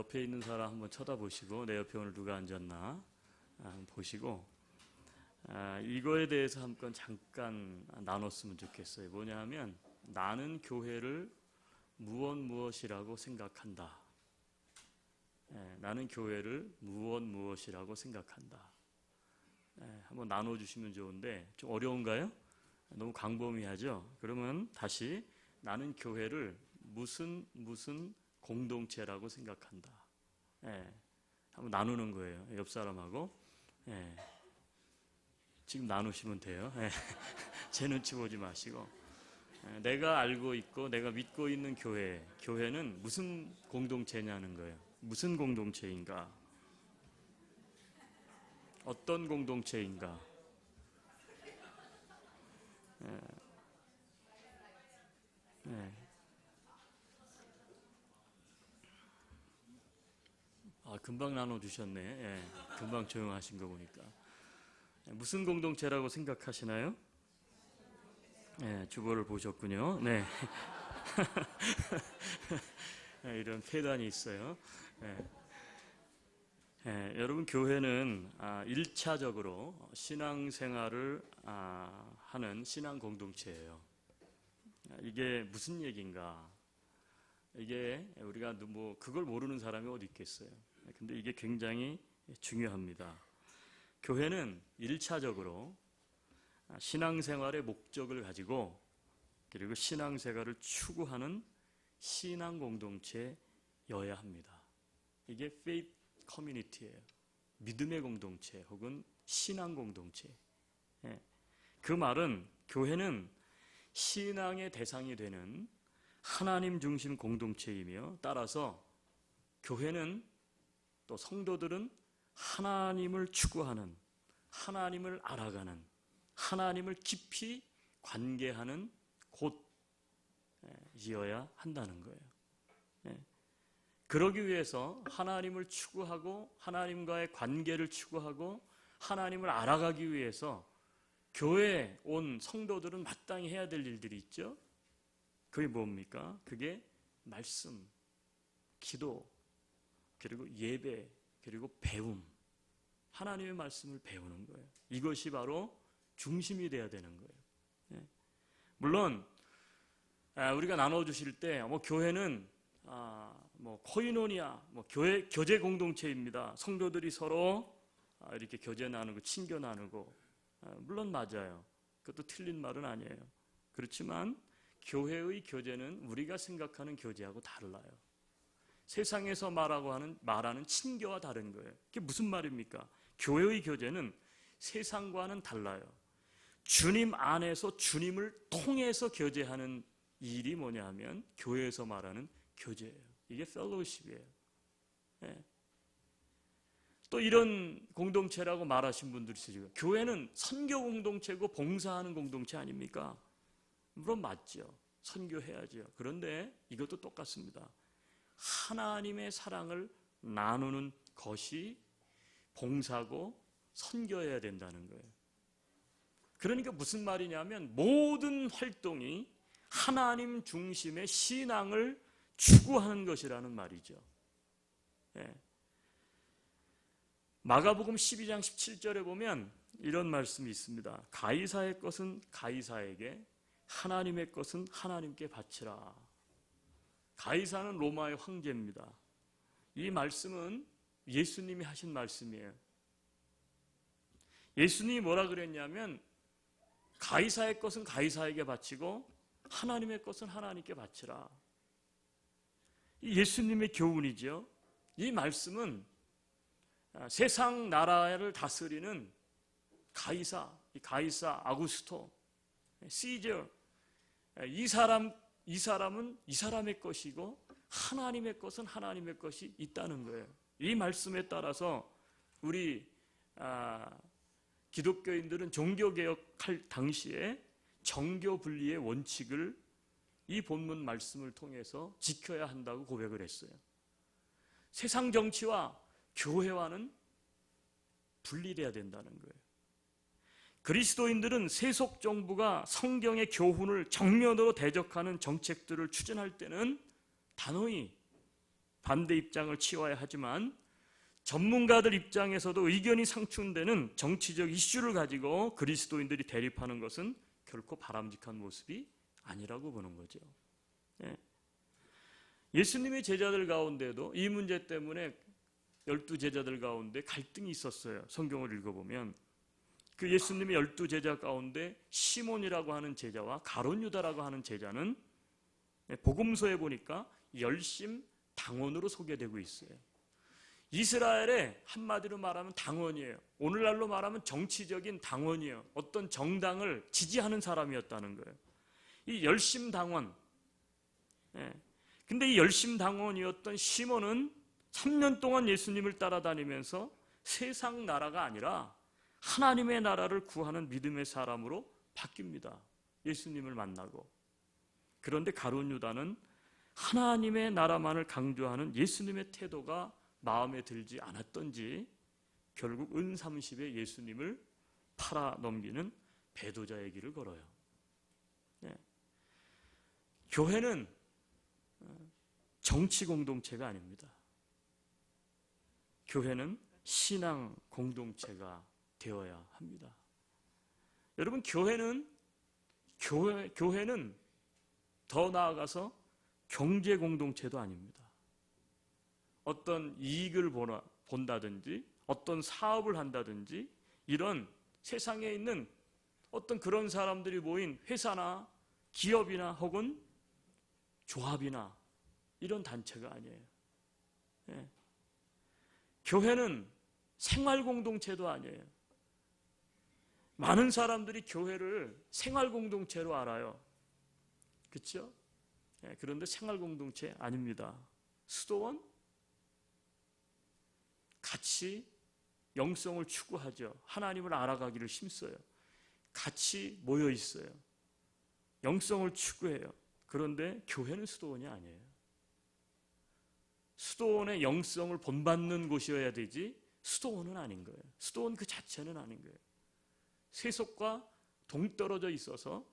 옆에 있는 사람 한번 쳐다보시고 내 옆에 오늘 누가 앉았나 한번 보시고 이거에 대해서 한번 잠깐 나눴으면 좋겠어요. 뭐냐 하면 나는 교회를 무엇이라고 생각한다. 나는 교회를 무엇이라고 생각한다. 한번 나눠주시면 좋은데 좀 어려운가요? 너무 광범위하죠? 그러면 다시 나는 교회를 무슨 공동체라고 생각한다. 한번 나누는 거예요. 옆 사람하고. 지금 나누시면 돼요. 제 눈치 보지 마시고. 내가 알고 있고 내가 믿고 있는 교회는 무슨 공동체냐는 거예요. 무슨 공동체인가? 어떤 공동체인가? 금방 나눠주셨네. 금방 조용하신 거 보니까. 무슨 공동체라고 생각하시나요? 주보를 보셨군요. 네. 이런 폐단이 있어요. 여러분, 교회는 1차적으로 신앙생활을 하는 신앙 공동체예요. 이게 무슨 얘기인가? 이게 우리가 그걸 모르는 사람이 어디 있겠어요. 근데 이게 굉장히 중요합니다. 교회는 1차적으로 신앙생활의 목적을 가지고 그리고 신앙생활을 추구하는 신앙 공동체여야 합니다. 이게 faith community예요. 믿음의 공동체 혹은 신앙 공동체. 그 말은 교회는 신앙의 대상이 되는 하나님 중심 공동체이며 따라서 교회는 또 성도들은 하나님을 추구하는, 하나님을 알아가는, 하나님을 깊이 관계하는 곳이어야 한다는 거예요. 그러기 위해서 하나님을 추구하고 하나님과의 관계를 추구하고 하나님을 알아가기 위해서 교회에 온 성도들은 마땅히 해야 될 일들이 있죠. 그게 뭡니까? 그게 말씀, 기도, 그리고 예배, 그리고 배움. 하나님의 말씀을 배우는 거예요. 이것이 바로 중심이 돼야 되는 거예요. 물론 우리가 나눠주실 때 교회는 코이노니아, 교제 공동체입니다. 성도들이 서로 이렇게 교제 나누고 친교 나누고 물론 맞아요. 그것도 틀린 말은 아니에요. 그렇지만 교회의 교제는 우리가 생각하는 교제하고 달라요. 세상에서 말하는 친교와 다른 거예요. 그게 무슨 말입니까? 교회의 교제는 세상과는 달라요. 주님 안에서 주님을 통해서 교제하는 일이 뭐냐 하면 교회에서 말하는 교제예요. 이게 펠로우십이에요. 또 이런 공동체라고 말하신 분들이 있어요. 교회는 선교 공동체고 봉사하는 공동체 아닙니까? 물론 맞죠. 선교해야죠. 그런데 이것도 똑같습니다. 하나님의 사랑을 나누는 것이 봉사고 선교해야 된다는 거예요. 그러니까 무슨 말이냐면 모든 활동이 하나님 중심의 신앙을 추구하는 것이라는 말이죠. 마가복음 12장 17절에 보면 이런 말씀이 있습니다. 가이사의 것은 가이사에게, 하나님의 것은 하나님께 바치라. 가이사는 로마의 황제입니다. 이 말씀은 예수님이 하신 말씀이에요. 예수님이 뭐라 그랬냐면 가이사의 것은 가이사에게 바치고 하나님의 것은 하나님께 바치라. 이 예수님의 교훈이죠. 이 말씀은 세상 나라를 다스리는 가이사 아구스토, 시저, 이 사람은 이 사람의 것이고 하나님의 것은 하나님의 것이 있다는 거예요. 이 말씀에 따라서 우리 기독교인들은 종교개혁할 당시에 정교 분리의 원칙을 이 본문 말씀을 통해서 지켜야 한다고 고백을 했어요. 세상 정치와 교회와는 분리돼야 된다는 거예요. 그리스도인들은 세속 정부가 성경의 교훈을 정면으로 대적하는 정책들을 추진할 때는 단호히 반대 입장을 취해야 하지만 전문가들 입장에서도 의견이 상충되는 정치적 이슈를 가지고 그리스도인들이 대립하는 것은 결코 바람직한 모습이 아니라고 보는 거죠. 예수님의 제자들 가운데도 이 문제 때문에 12제자들 가운데 갈등이 있었어요. 성경을 읽어보면 그 예수님의 12제자 가운데 시몬이라고 하는 제자와 가룟 유다라고 하는 제자는 복음서에 보니까 열심 당원으로 소개되고 있어요. 이스라엘의 한마디로 말하면 당원이에요. 오늘날로 말하면 정치적인 당원이에요. 어떤 정당을 지지하는 사람이었다는 거예요. 이 열심 당원. 근데 이 열심 당원이었던 시몬은 3년 동안 예수님을 따라다니면서 세상 나라가 아니라 하나님의 나라를 구하는 믿음의 사람으로 바뀝니다. 예수님을 만나고. 그런데 가룟 유다는 하나님의 나라만을 강조하는 예수님의 태도가 마음에 들지 않았던지 결국 은 30에 예수님을 팔아 넘기는 배도자의 길을 걸어요. 교회는 정치 공동체가 아닙니다. 교회는 신앙 공동체가 되어야 합니다. 여러분, 교회는 더 나아가서 경제 공동체도 아닙니다. 어떤 이익을 본다든지 어떤 사업을 한다든지 이런 세상에 있는 어떤 그런 사람들이 모인 회사나 기업이나 혹은 조합이나 이런 단체가 아니에요. 교회는 생활 공동체도 아니에요. 많은 사람들이 교회를 생활 공동체로 알아요. 그렇죠? 그런데 생활 공동체 아닙니다. 수도원? 같이 영성을 추구하죠. 하나님을 알아가기를 힘써요. 같이 모여 있어요. 영성을 추구해요. 그런데 교회는 수도원이 아니에요. 수도원의 영성을 본받는 곳이어야 되지 수도원은 아닌 거예요. 수도원 그 자체는 아닌 거예요. 세속과 동떨어져 있어서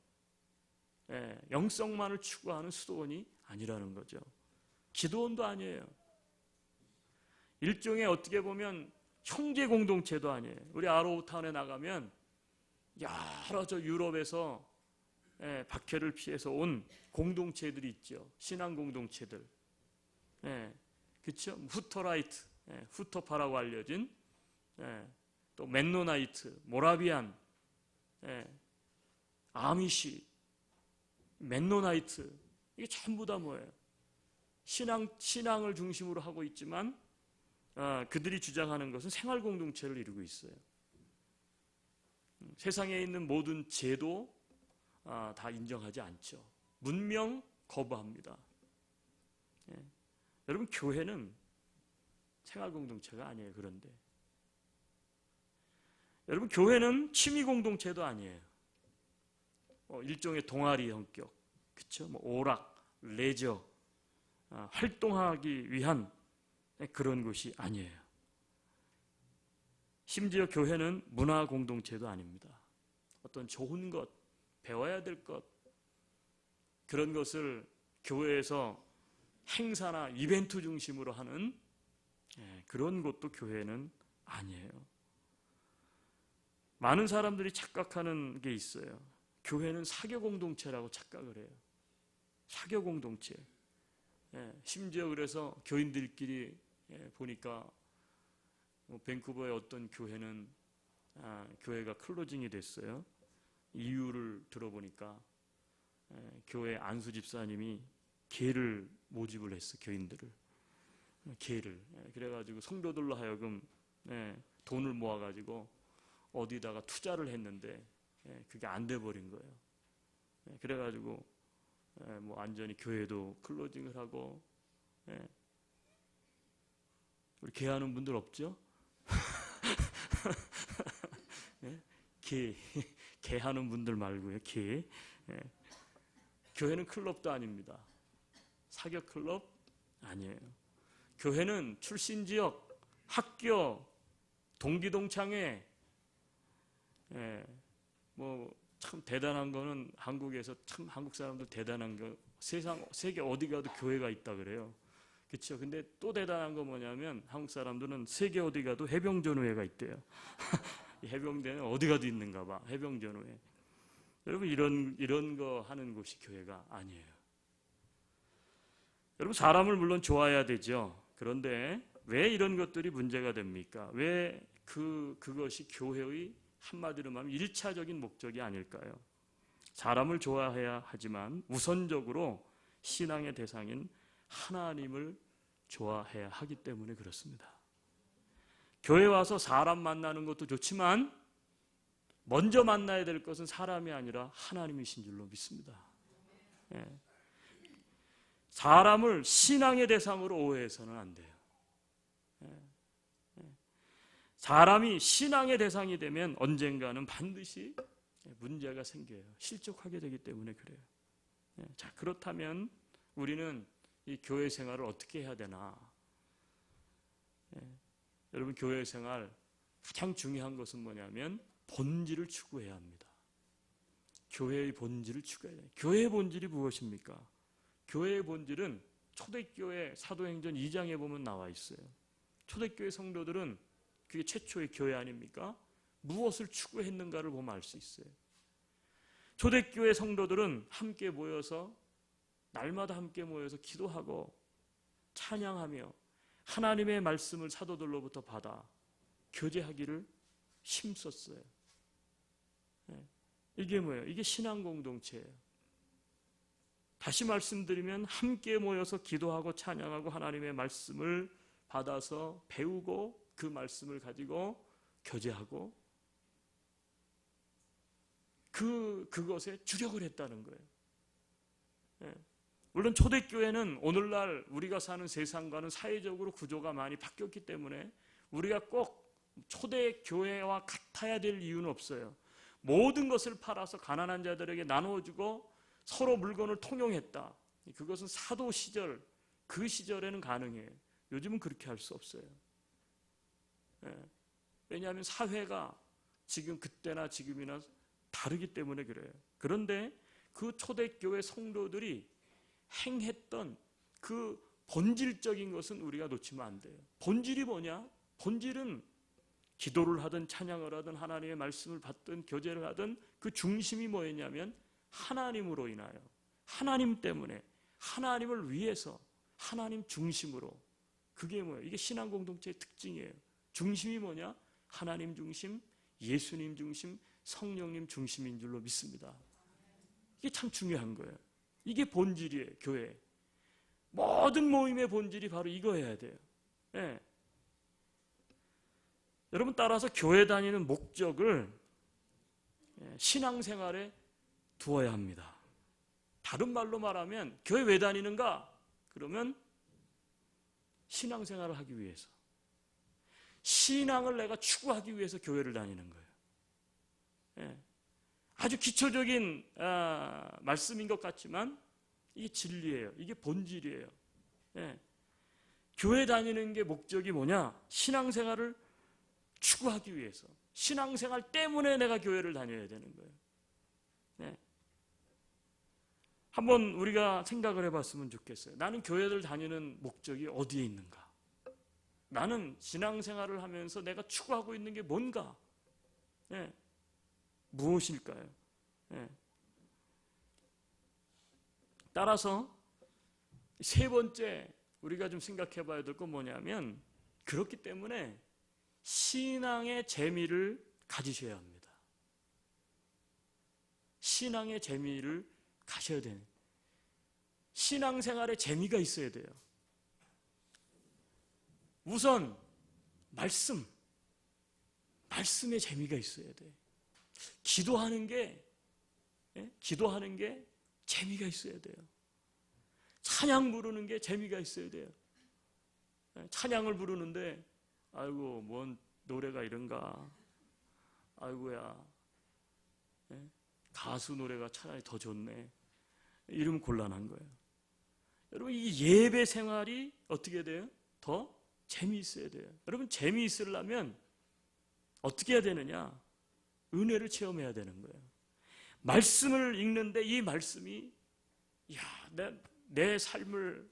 영성만을 추구하는 수도원이 아니라는 거죠. 기도원도 아니에요. 일종의 어떻게 보면 형제 공동체도 아니에요. 우리 아로우타운에 나가면 여러 유럽에서 박해를 피해서 온 공동체들이 있죠. 신앙 공동체들. 그렇죠? 후터라이트, 후터파라고 알려진 또 멘노나이트, 모라비안, 아미시, 멘노나이트 이게 전부 다 뭐예요? 신앙을 중심으로 하고 있지만 그들이 주장하는 것은 생활 공동체를 이루고 있어요. 세상에 있는 모든 제도 다 인정하지 않죠. 문명 거부합니다. 여러분, 교회는 생활 공동체가 아니에요. 그런데 여러분, 교회는 취미 공동체도 아니에요. 일종의 동아리 성격, 그렇죠? 오락, 레저, 활동하기 위한 그런 곳이 아니에요. 심지어 교회는 문화 공동체도 아닙니다. 어떤 좋은 것, 배워야 될 것, 그런 것을 교회에서 행사나 이벤트 중심으로 하는 그런 곳도 교회는 아니에요. 많은 사람들이 착각하는 게 있어요. 교회는 사교 공동체라고 착각을 해요. 사교 공동체. 심지어 그래서 교인들끼리 보니까 밴쿠버의 어떤 교회는 교회가 클로징이 됐어요. 이유를 들어보니까 교회 안수 집사님이 개를 모집을 했어. 교인들을. 개를. 그래가지고 성도들로 하여금 돈을 모아가지고 어디다가 투자를 했는데 그게 안 돼버린 거예요. 그래가지고 뭐 완전히 교회도 클로징을 하고. 우리 개하는 분들 없죠? 개하는 분들 말고요. 개. 교회는 클럽도 아닙니다. 사교 클럽 아니에요. 교회는 출신 지역, 학교, 동기 동창회, 뭐 참 대단한 거는 한국에서 참 한국 사람들 대단한 거 세계 어디 가도 교회가 있다 그래요. 그렇죠. 근데 또 대단한 거 뭐냐면 한국 사람들은 세계 어디 가도 해병전우회가 있대요. 이 해병대는 어디 가도 있는가 봐. 해병전우회. 여러분 이런 거 하는 곳이 교회가 아니에요. 여러분 사람을 물론 좋아해야 되죠. 그런데 왜 이런 것들이 문제가 됩니까? 왜 그것이 교회의 한마디로 말하면 1차적인 목적이 아닐까요? 사람을 좋아해야 하지만 우선적으로 신앙의 대상인 하나님을 좋아해야 하기 때문에 그렇습니다. 교회 와서 사람 만나는 것도 좋지만 먼저 만나야 될 것은 사람이 아니라 하나님이신 줄로 믿습니다. 예. 사람을 신앙의 대상으로 오해해서는 안 돼요. 사람이 신앙의 대상이 되면 언젠가는 반드시 문제가 생겨요. 실족하게 되기 때문에 그래요. 자, 그렇다면 우리는 이 교회 생활을 어떻게 해야 되나? 여러분 교회 생활 가장 중요한 것은 뭐냐면 본질을 추구해야 합니다. 교회의 본질을 추구해야 돼요. 교회의 본질이 무엇입니까? 교회의 본질은 초대교회 사도행전 2장에 보면 나와 있어요. 초대교회 성도들은 그게 최초의 교회 아닙니까? 무엇을 추구했는가를 보면 알 수 있어요. 초대교회 성도들은 함께 모여서 날마다 함께 모여서 기도하고 찬양하며 하나님의 말씀을 사도들로부터 받아 교제하기를 힘썼어요. 이게 뭐예요? 이게 신앙 공동체예요. 다시 말씀드리면 함께 모여서 기도하고 찬양하고 하나님의 말씀을 받아서 배우고 그 말씀을 가지고 교제하고 그것에 주력을 했다는 거예요. 물론 초대교회는 오늘날 우리가 사는 세상과는 사회적으로 구조가 많이 바뀌었기 때문에 우리가 꼭 초대교회와 같아야 될 이유는 없어요. 모든 것을 팔아서 가난한 자들에게 나누어주고 서로 물건을 통용했다. 그것은 사도 시절, 그 시절에는 가능해요. 요즘은 그렇게 할 수 없어요. 왜냐하면 사회가 지금 그때나 지금이나 다르기 때문에 그래요. 그런데 그 초대교회 성도들이 행했던 그 본질적인 것은 우리가 놓치면 안 돼요. 본질이 뭐냐? 본질은 기도를 하든 찬양을 하든 하나님의 말씀을 받든 교제를 하든 그 중심이 뭐였냐면 하나님으로 인하여 하나님 때문에 하나님을 위해서 하나님 중심으로 그게 뭐예요? 이게 신앙 공동체의 특징이에요. 중심이 뭐냐? 하나님 중심, 예수님 중심, 성령님 중심인 줄로 믿습니다. 이게 참 중요한 거예요. 이게 본질이에요. 교회. 모든 모임의 본질이 바로 이거여야 돼요. 네. 여러분 따라서 교회 다니는 목적을 신앙생활에 두어야 합니다. 다른 말로 말하면 교회 왜 다니는가? 그러면 신앙생활을 하기 위해서. 신앙을 내가 추구하기 위해서 교회를 다니는 거예요. 아주 기초적인 말씀인 것 같지만 이게 진리예요. 이게 본질이에요. 교회 다니는 게 목적이 뭐냐? 신앙생활을 추구하기 위해서. 신앙생활 때문에 내가 교회를 다녀야 되는 거예요. 한번 우리가 생각을 해봤으면 좋겠어요. 나는 교회를 다니는 목적이 어디에 있는가? 나는 신앙생활을 하면서 내가 추구하고 있는 게 뭔가? 무엇일까요? 따라서 세 번째 우리가 좀 생각해 봐야 될 건 뭐냐면 그렇기 때문에 신앙의 재미를 가지셔야 합니다. 신앙의 재미를 가셔야 돼요. 신앙생활에 재미가 있어야 돼요. 우선 말씀에 재미가 있어야 돼요. 기도하는 게 재미가 있어야 돼요. 찬양 부르는 게 재미가 있어야 돼요. 찬양을 부르는데 아이고 뭔 노래가 이런가? 아이고야 가수 노래가 차라리 더 좋네. 이러면 곤란한 거예요. 여러분 이 예배 생활이 어떻게 돼요? 더 재미있어야 돼요. 여러분 재미있으려면 어떻게 해야 되느냐? 은혜를 체험해야 되는 거예요. 말씀을 읽는데 이 말씀이 내 삶을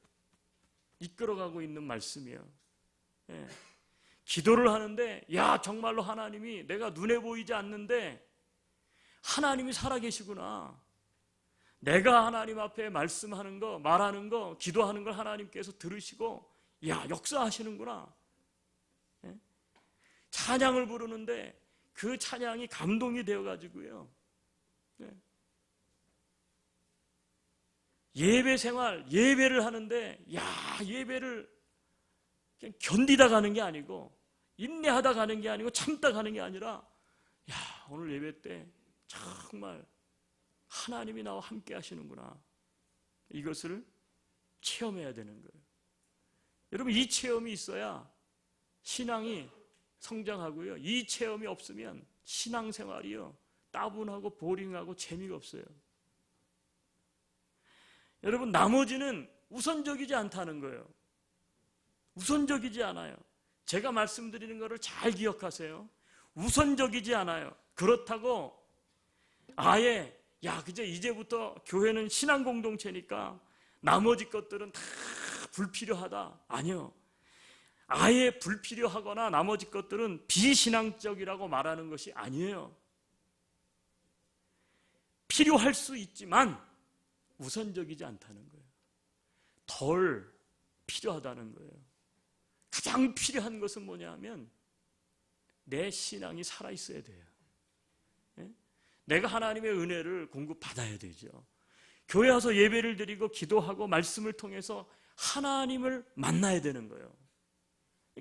이끌어가고 있는 말씀이에요. 예. 기도를 하는데 야 정말로 하나님이 내가 눈에 보이지 않는데 하나님이 살아계시구나. 내가 하나님 앞에 말씀하는 거, 말하는 거, 기도하는 걸 하나님께서 들으시고 야 역사하시는구나. 예? 찬양을 부르는데 그 찬양이 감동이 되어가지고요. 예. 예배 생활, 예배를 하는데 야 예배를 그냥 견디다 가는 게 아니고 인내하다 가는 게 아니고 참다 가는 게 아니라 야 오늘 예배 때 정말 하나님이 나와 함께 하시는구나. 이것을 체험해야 되는 거예요. 여러분 이 체험이 있어야 신앙이 성장하고요. 이 체험이 없으면 신앙생활이요 따분하고 보링하고 재미가 없어요. 여러분 나머지는 우선적이지 않다는 거예요. 우선적이지 않아요. 제가 말씀드리는 것을 잘 기억하세요. 우선적이지 않아요. 그렇다고 아예 야 그저 이제부터 교회는 신앙 공동체니까 나머지 것들은 다 불필요하다. 아니요. 아예 불필요하거나 나머지 것들은 비신앙적이라고 말하는 것이 아니에요. 필요할 수 있지만 우선적이지 않다는 거예요. 덜 필요하다는 거예요. 가장 필요한 것은 뭐냐면 내 신앙이 살아있어야 돼요. 예? 내가 하나님의 은혜를 공급받아야 되죠. 교회 와서 예배를 드리고 기도하고 말씀을 통해서 하나님을 만나야 되는 거예요.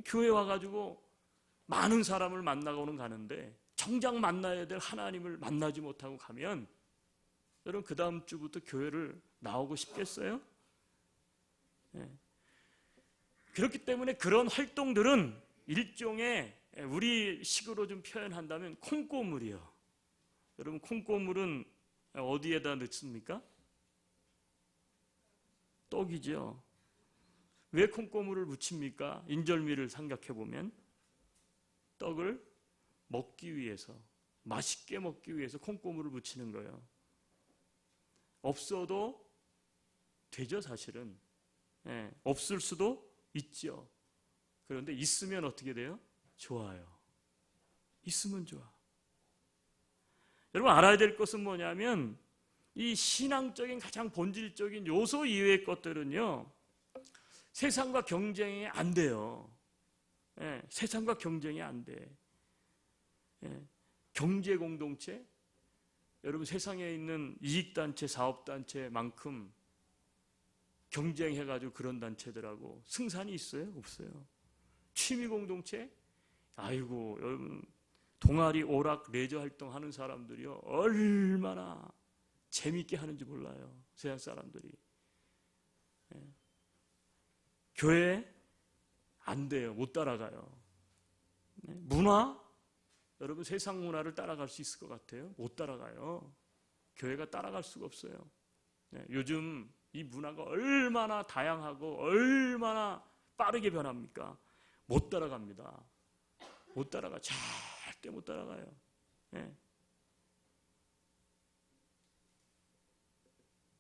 교회 와가지고 많은 사람을 만나고는 가는데 정작 만나야 될 하나님을 만나지 못하고 가면 여러분 그 다음 주부터 교회를 나오고 싶겠어요? 네. 그렇기 때문에 그런 활동들은 일종의 우리 식으로 좀 표현한다면 콩고물이요. 여러분 콩고물은 어디에다 넣습니까? 떡이죠. 왜 콩고물을 묻힙니까? 인절미를 생각해 보면 떡을 먹기 위해서 맛있게 먹기 위해서 콩고물을 묻히는 거예요. 없어도 되죠 사실은. 예, 없을 수도 있죠. 그런데 있으면 어떻게 돼요? 좋아요. 있으면 좋아. 여러분 알아야 될 것은 뭐냐면 이 신앙적인 가장 본질적인 요소 이외의 것들은요 세상과 경쟁이 안 돼요. 예, 세상과 경쟁이 안 돼. 예, 경제 공동체 여러분 세상에 있는 이익단체, 사업단체만큼 경쟁해가지고 그런 단체들하고 승산이 있어요? 없어요. 취미공동체? 아이고 여러분 동아리, 오락, 레저 활동하는 사람들이요 얼마나 재미있게 하는지 몰라요. 세상 사람들이. 예. 교회 안 돼요. 못 따라가요. 네. 문화? 여러분 세상 문화를 따라갈 수 있을 것 같아요? 못 따라가요. 교회가 따라갈 수가 없어요. 네. 요즘 이 문화가 얼마나 다양하고 얼마나 빠르게 변합니까? 못 따라갑니다. 못 따라가. 절대 못 따라가요. 네.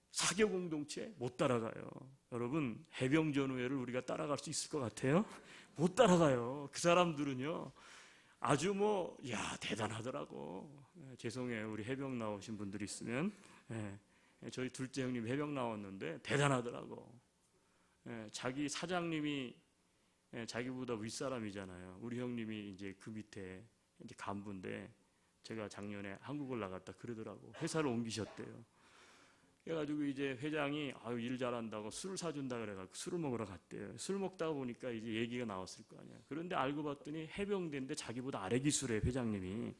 사교 공동체 못 따라가요. 여러분 해병전우회를 우리가 따라갈 수 있을 것 같아요? 못 따라가요. 그 사람들은요 아주 대단하더라고. 죄송해요. 우리 해병 나오신 분들이 있으면 저희 둘째 형님 해병 나왔는데 대단하더라고. 자기 사장님이 자기보다 윗사람이잖아요. 우리 형님이 이제 그 밑에 이제 간부인데 제가 작년에 한국을 나갔다 그러더라고. 회사를 옮기셨대요. 그래가지고 이제 회장이 일 잘한다고 술을 사준다 그래가지고 술을 먹으러 갔대요. 술 먹다가 보니까 이제 얘기가 나왔을 거 아니야. 그런데 알고 봤더니 해병대인데 자기보다 아래 기술해 회장님이.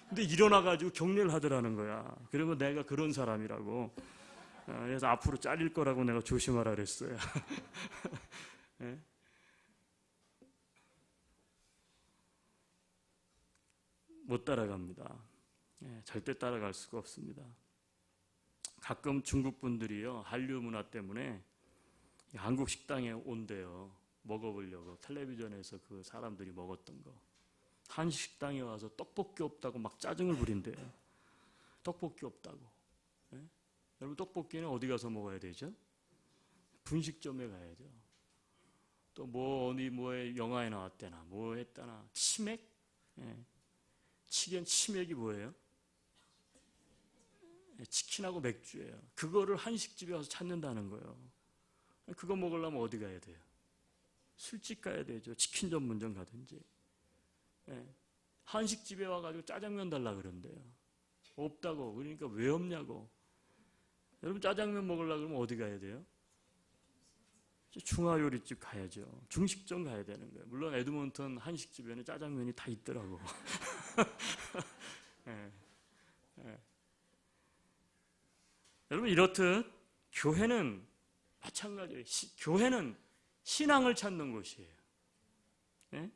근데 일어나가지고 격려를 하더라는 거야. 그러면 내가 그런 사람이라고. 그래서 앞으로 잘릴 거라고 내가 조심하라 그랬어요. 네? 못 따라갑니다. 절대 따라갈 수가 없습니다. 가끔 중국 분들이요 한류 문화 때문에 한국 식당에 온대요. 먹어보려고 텔레비전에서 그 사람들이 먹었던 거. 한식 식당에 와서 떡볶이 없다고 막 짜증을 부린대요. 떡볶이 없다고. 여러분 떡볶이는 어디 가서 먹어야 되죠? 분식점에 가야죠. 또 뭐 어디 뭐에 영화에 나왔대나 뭐 했다나 치맥? 예. 치맥이 뭐예요? 예, 치킨하고 맥주예요. 그거를 한식집에 와서 찾는다는 거예요. 그거 먹으려면 어디 가야 돼요? 술집 가야 되죠. 치킨 전문점 가든지. 예. 한식집에 와가지고 짜장면 달라 그런대요. 없다고. 그러니까 왜 없냐고. 여러분 짜장면 먹으려고 그러면 어디 가야 돼요? 중화요리집 가야죠. 중식점 가야 되는 거예요. 물론 에드먼턴 한식집에는 짜장면이 다 있더라고. 예. 예. 여러분 이렇듯 교회는 마찬가지예요. 교회는 신앙을 찾는 곳이에요. 예?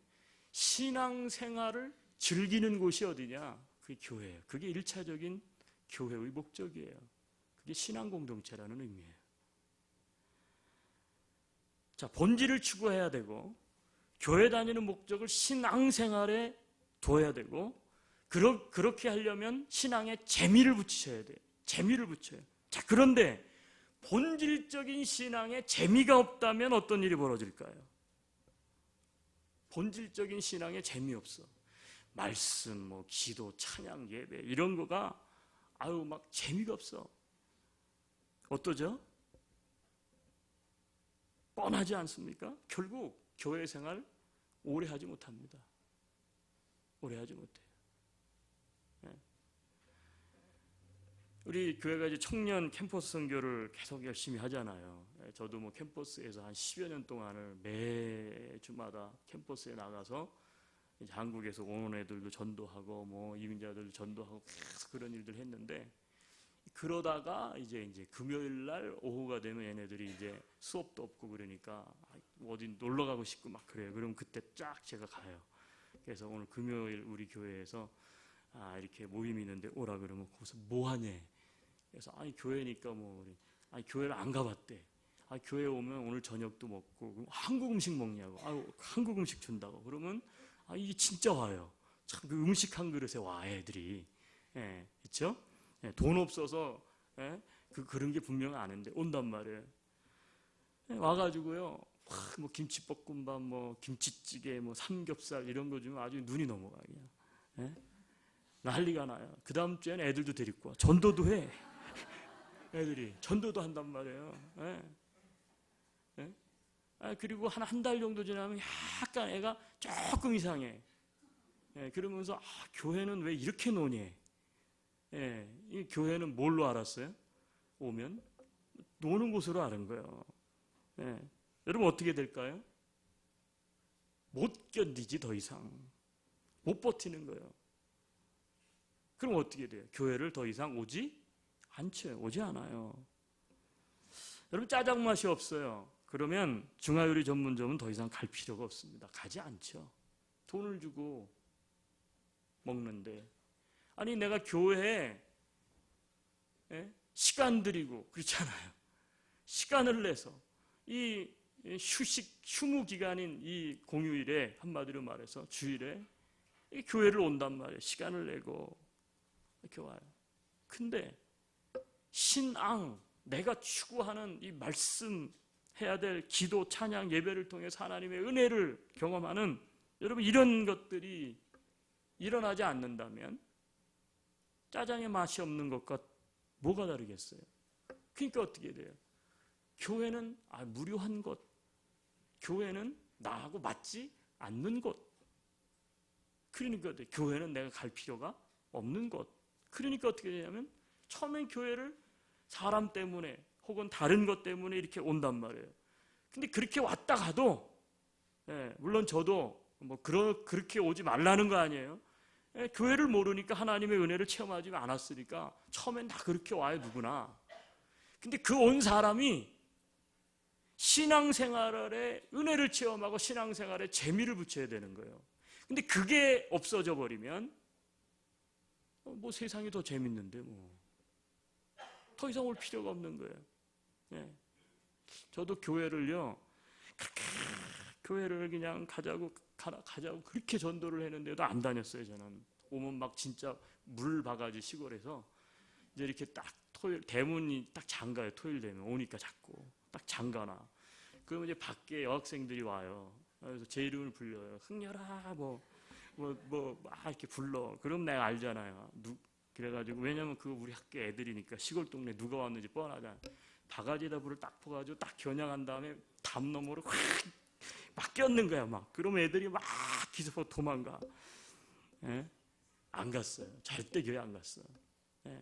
신앙생활을 즐기는 곳이 어디냐? 그게 교회예요. 그게 1차적인 교회의 목적이에요. 그게 신앙 공동체라는 의미예요. 자, 본질을 추구해야 되고 교회 다니는 목적을 신앙생활에 둬야 되고 그렇게 하려면 신앙에 재미를 붙이셔야 돼요. 재미를 붙여요. 자, 그런데 본질적인 신앙에 재미가 없다면 어떤 일이 벌어질까요? 본질적인 신앙에 재미없어. 말씀, 뭐 기도, 찬양, 예배 이런 거가 막 재미가 없어. 어떠죠? 뻔하지 않습니까? 결국 교회 생활 오래 하지 못합니다. 오래 하지 못해요. 네. 우리 교회가 이제 청년 캠퍼스 선교를 계속 열심히 하잖아요. 저도 뭐 캠퍼스에서 한 10여 년 동안을 매주마다 캠퍼스에 나가서 이제 한국에서 온 애들도 전도하고 뭐 이민자들도 전도하고 계속 그런 일들 했는데 그러다가 이제 금요일 날 오후가 되면 얘네들이 이제 수업도 없고 그러니까 어디 놀러 가고 싶고 막 그래요. 그럼 그때 쫙 제가 가요. 그래서 오늘 금요일 우리 교회에서 이렇게 모임이 있는데 오라 그러면 거기서 뭐 하냐? 그래서 교회니까 뭐 교회를 안 가봤대. 교회 오면 오늘 저녁도 먹고 한국 음식 먹냐고. 한국 음식 준다고. 그러면 이게 진짜 와요. 참 그 음식 한 그릇에 와 애들이. 예, 그렇죠? 예, 돈 없어서 그런 게 분명 아는데 온단 말이에요. 와가지고요. 뭐 김치볶음밥, 뭐 김치찌개, 뭐 삼겹살 이런 거 주면 아주 눈이 넘어가 그냥. 예? 난리가 나요. 그 다음 주에는 애들도 데리고 와. 전도도 해. 애들이 전도도 한단 말이에요. 예? 예? 그리고 한 달 정도 지나면 약간 애가 조금 이상해. 예, 그러면서 교회는 왜 이렇게 노니? 예, 이 교회는 뭘로 알았어요? 오면 노는 곳으로 아는 거예요. 예, 여러분 어떻게 될까요? 못 견디지 더 이상. 못 버티는 거예요. 그럼 어떻게 돼요? 교회를 더 이상 오지 않죠. 오지 않아요. 여러분 짜장 맛이 없어요. 그러면 중화요리 전문점은 더 이상 갈 필요가 없습니다. 가지 않죠. 돈을 주고 먹는데 내가 교회에 시간 들이고 그렇잖아요. 시간을 내서 이 휴무 기간인 이 공휴일에 한마디로 말해서 주일에 이 교회를 온단 말이에요. 시간을 내고 이렇게 와요. 근데 신앙, 내가 추구하는 이 말씀 해야 될 기도, 찬양, 예배를 통해서 하나님의 은혜를 경험하는 여러분 이런 것들이 일어나지 않는다면 짜장의 맛이 없는 것과 뭐가 다르겠어요? 그러니까 어떻게 돼요? 교회는 무료한 곳, 교회는 나하고 맞지 않는 곳. 그러니까 교회는 내가 갈 필요가 없는 곳. 그러니까 어떻게 되냐면 처음엔 교회를 사람 때문에 혹은 다른 것 때문에 이렇게 온단 말이에요. 근데 그렇게 왔다 가도 물론 저도 뭐 그렇게 오지 말라는 거 아니에요. 교회를 모르니까 하나님의 은혜를 체험하지 않았으니까 처음엔 다 그렇게 와요 누구나. 근데 그 온 사람이 신앙생활에 은혜를 체험하고 신앙생활에 재미를 붙여야 되는 거예요. 근데 그게 없어져 버리면 뭐 세상이 더 재밌는데 뭐 더 이상 올 필요가 없는 거예요. 저도 교회를요 교회를 그냥 가자고 그렇게 전도를 했는데도 안 다녔어요. 저는 오면 막 진짜 물 바가지 시골에서 이제 이렇게 딱 토요일 대문이 딱 잠가요. 토요일 되면 오니까 자꾸 딱 잠가놔. 그러면 이제 밖에 여학생들이 와요. 그래서 제 이름을 불러요. 흥렬아 막 이렇게 불러. 그럼 내가 알잖아요. 그래가지고 왜냐면 그 우리 학교 애들이니까 시골 동네 누가 왔는지 뻔하잖아. 바가지에다 불을 딱 퍼가지고 딱 겨냥한 다음에 담 너머로 막 꼈는 거야 막. 그러면 애들이 막 기습하고 도망가. 예? 안 갔어요. 절대 교회 안 갔어. 예.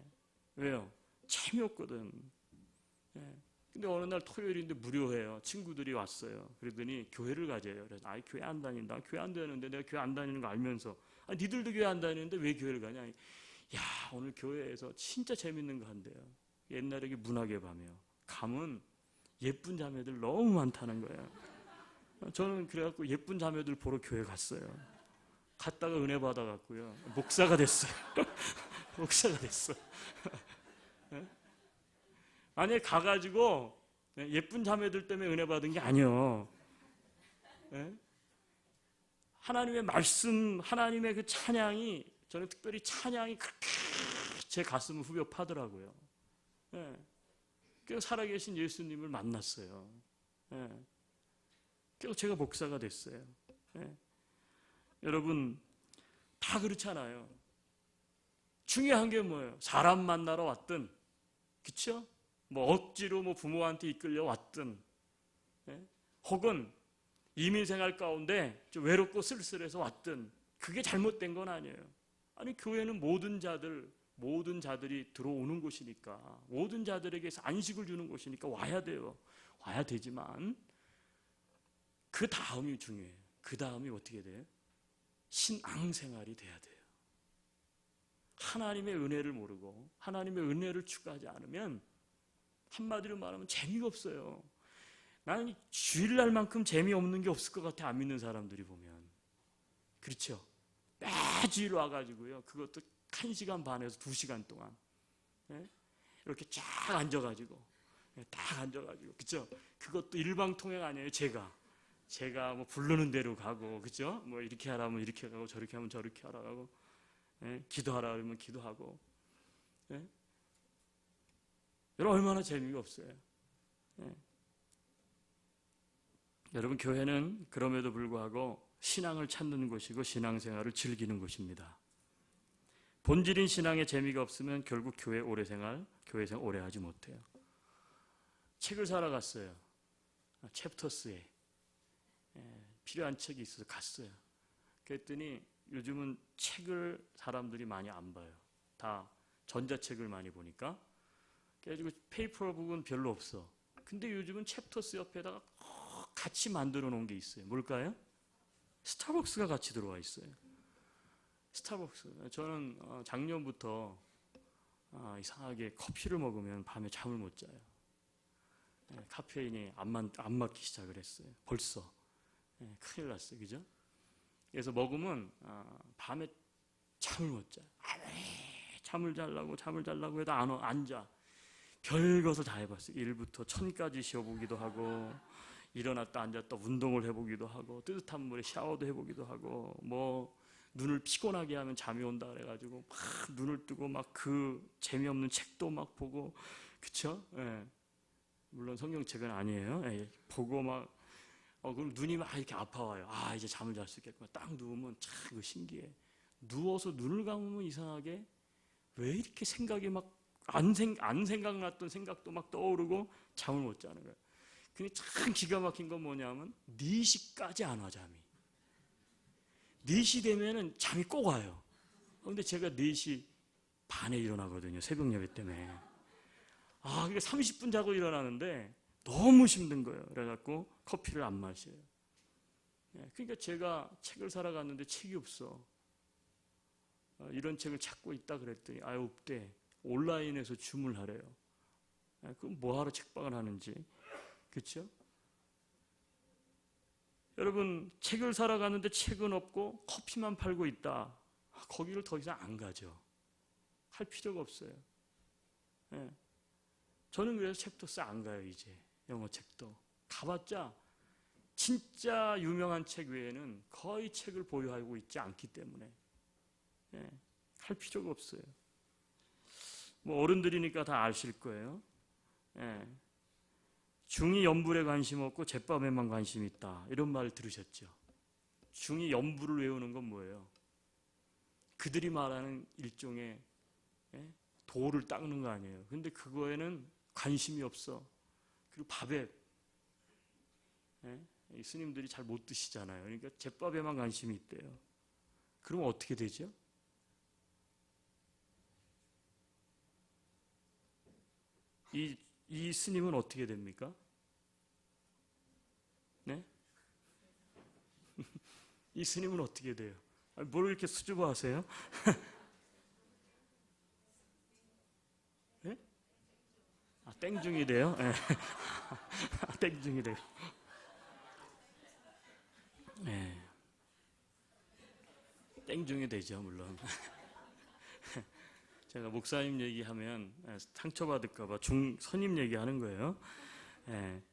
왜요? 재미없거든. 예. 근데 어느 날 토요일인데 무료해요. 친구들이 왔어요. 그러더니 교회를 가재요. 그래서 교회 안 다닌다. 교회 안 다니는데 내가 교회 안 다니는 거 알면서 니들도 교회 안 다니는데 왜 교회를 가냐? 야, 오늘 교회에서 진짜 재밌는 거 한대요. 옛날에 문학의 밤이요. 가면 예쁜 자매들 너무 많다는 거예요. 저는 그래갖고 예쁜 자매들 보러 교회 갔어요. 갔다가 은혜 받아갖고요. 목사가 됐어요. 목사가 됐어. 아니 가가지고 예쁜 자매들 때문에 은혜 받은 게 아니요. 하나님의 말씀, 하나님의 그 찬양이 저는 특별히 찬양이 그렇게 제 가슴을 후벼 파더라고요. 그래서 살아계신 예수님을 만났어요. 그래서 제가 목사가 됐어요. 여러분 다 그렇잖아요. 중요한 게 뭐예요? 사람 만나러 왔든, 그렇죠? 뭐 억지로 부모한테 이끌려 왔든, 혹은 이민생활 가운데 좀 외롭고 쓸쓸해서 왔든, 그게 잘못된 건 아니에요. 아니 교회는 모든 자들이 들어오는 곳이니까, 모든 자들에게 안식을 주는 곳이니까 와야 돼요. 와야 되지만 그 다음이 중요해요. 그 다음이 어떻게 돼요? 신앙생활이 돼야 돼요. 하나님의 은혜를 모르고 하나님의 은혜를 추구하지 않으면 한마디로 말하면 재미가 없어요. 나는 주일날만큼 재미없는 게 없을 것 같아. 안 믿는 사람들이 보면. 그렇죠? 매주일 와가지고요. 그것도 1시간 반에서 2시간 동안 이렇게 쫙 앉아가지고 그렇죠? 그것도 일방통행 아니에요. 제가 부르는 대로 가고, 그죠? 이렇게 하라면 이렇게 가고, 저렇게 하면 저렇게 하라고, 기도하라 그러면 기도하고, 여러분 얼마나 재미가 없어요. 여러분 교회는 그럼에도 불구하고 신앙을 찾는 곳이고 신앙생활을 즐기는 곳입니다. 본질인 신앙에 재미가 없으면 결국 교회 생활 오래 하지 못해요. 책을 사러 갔어요. 챕터스에 필요한 책이 있어서 갔어요. 그랬더니 요즘은 책을 사람들이 많이 안 봐요. 다 전자책을 많이 보니까. 그래가지고 페이퍼북은 별로 없어. 근데 요즘은 챕터스 옆에다가 같이 만들어 놓은 게 있어요. 뭘까요? 스타벅스가 같이 들어와 있어요. 스타벅스. 저는 작년부터 이상하게 커피를 먹으면 밤에 잠을 못 자요. 카페인이 안 맞기 시작을 했어요. 벌써. 큰일 났어요. 그죠? 그래서 먹으면 밤에 잠을 못 자요. 잠을 자려고 해도 안 자. 별것을 다 해봤어요. 1부터 1000까지 쉬어보기도 하고, 일어났다 앉았다 운동을 해보기도 하고, 뜨뜻한 물에 샤워도 해보기도 하고, 눈을 피곤하게 하면 잠이 온다 그래가지고 막 눈을 뜨고 막 그 재미없는 책도 막 보고, 그쵸? 물론 성경책은 아니에요. 보고 막 그럼 눈이 막 이렇게 아파와요. 이제 잠을 잘 수 있겠구나. 딱 누우면 참 신기해. 누워서 눈을 감으면 이상하게 왜 이렇게 생각이 막 안 생각났던 생각도 막 떠오르고 잠을 못 자는 거예요. 근데 참 기가 막힌 건 뭐냐면 4시까지 안 와 잠이. 4시 되면은 잠이 꼭 와요. 근데 제가 4시 반에 일어나거든요. 새벽 예배 때문에. 그러니까 30분 자고 일어나는데 너무 힘든 거예요. 그래갖고 커피를 안 마셔요. 그러니까 제가 책을 사러 갔는데 책이 없어. 이런 책을 찾고 있다 그랬더니 없대. 온라인에서 주문하래요. 그럼 뭐하러 책방을 하는지. 그렇죠? 여러분 책을 사러 갔는데 책은 없고 커피만 팔고 있다. 거기를 더 이상 안 가죠. 할 필요가 없어요. 저는 그래서 챕터스 안 가요. 이제 영어 책도 가봤자 진짜 유명한 책 외에는 거의 책을 보유하고 있지 않기 때문에 할 필요가 없어요. 어른들이니까 다 아실 거예요. 중이 연불에 관심 없고 제밥에만 관심 있다. 이런 말 들으셨죠? 중이 연불을 외우는 건 뭐예요? 그들이 말하는 일종의 도를 닦는 거 아니에요. 근데 그거에는 관심이 없어. 그리고 밥에 스님들이 잘 못 드시잖아요. 그러니까 제밥에만 관심이 있대요. 그러면 어떻게 되죠? 이 스님은 어떻게 됩니까? 네? 이 스님은 어떻게 돼요? 뭘 이렇게 수줍어하세요? 네? 땡중이 돼요? 네. 땡중이 돼요. 네. 땡중이 되죠, 물론. 제가 목사님 얘기하면 상처받을까봐 선임 얘기하는 거예요. 네.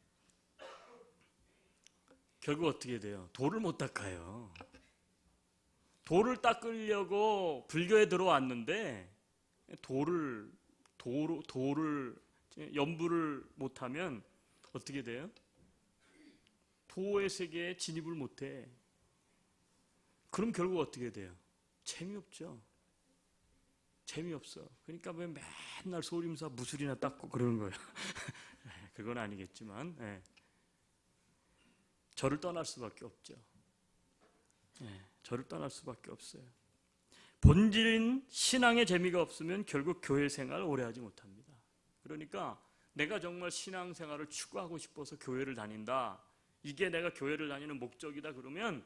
결국 어떻게 돼요? 도를 못 닦아요. 도를 닦으려고 불교에 들어왔는데 도를 연부를 못하면 어떻게 돼요? 도의 세계에 진입을 못해. 그럼 결국 어떻게 돼요? 재미없죠. 재미없어. 그러니까 왜 맨날 소림사 무술이나 닦고 그러는 거예요. 그건 아니겠지만 저를 떠날 수밖에 없죠. 저를 떠날 수밖에 없어요. 본질인 신앙의 재미가 없으면 결국 교회 생활을 오래 하지 못합니다. 그러니까 내가 정말 신앙 생활을 추구하고 싶어서 교회를 다닌다. 이게 내가 교회를 다니는 목적이다 그러면